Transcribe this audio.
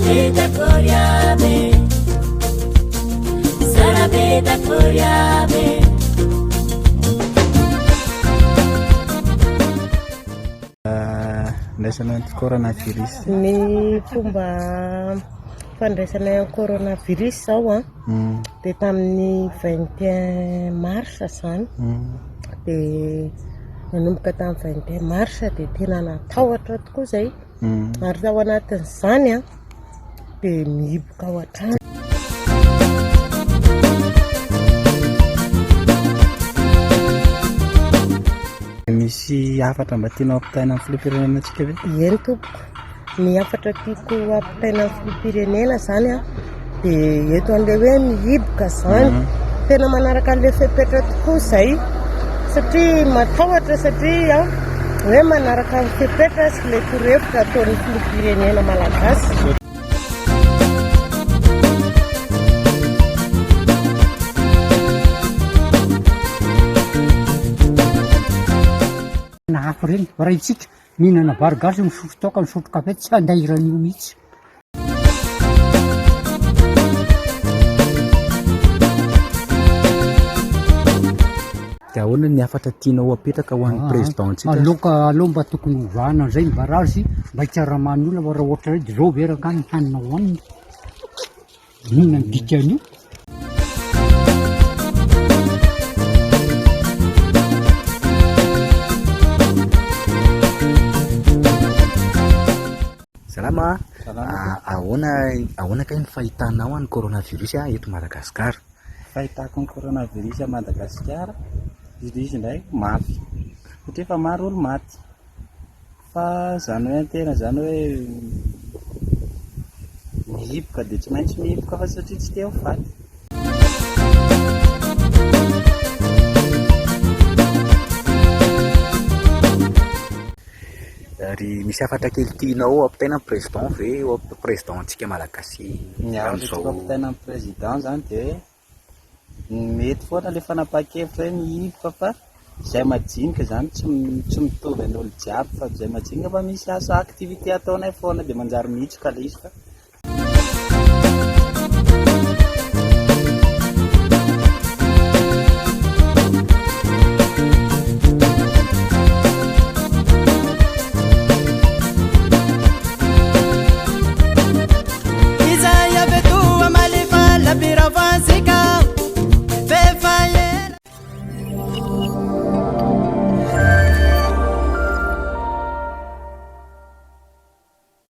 Sarabeda Coriame, Sarabeda Coriame. Ndraisana ny coronavirus. Ny fomba fandraisana coronavirus zao a dia tamin'ny 21 mars zany dia nanomboka tamin'ny 21 mars dia tena natahotra tokoa izay ary tao anatin'izany a dia mihiboka ao an-trano. Misy hafatra mba tianao ampitaina amin'ny filoham-pirenena antsika ve? Eny tompoko, ny hafatra tiako ampitaina amin'ny filoham-pirenena zany a dia eto an'ilay hoe mihiboka zany tena manaraka an'ilay fepetra tokoa izay satria matahotra satria hoe manaraka amin'ny fepetra sy ilay torohevitra ataon'ny filoham-pirenena malagasy. Hafa reny raha itsika mihinana vary gasy misotro toaka misotro kafe tsy andairan'io mihitsy. Dia ahoana ny hafatra tianao apetraka ho an'ny présidentsika? Aloha mba tokony hovahana an'izay mba razy mba hitsaraman'ny olona fa raha ohatra hoe zao veraka ny hanina hohanina mihinana ny dikan'io. Salama. Ahoana kay ny fahitanao ny coronavirus eto Madagasikara? Fahitako ny coronavirus a Madagasikara, izy indray mafy satria efa maro olo maty, fa zany hoe antena zany hoe mihiboka dia tsy maintsy mihiboka fa satria tsy te ho faty. Ary misy hafatra kely tianao ampitaina amin'ny président ve présidentsika malagasy Ny hafatra ampitaina amin'ny président zany dia mety foana ilay fanapakevitra hoe mihiboka fa izay majinika zany tsy mitovy an'olo jiaby fa izay majinika fa misy asa activité ataonay foana dia manjary mihitsoka ilay izy fa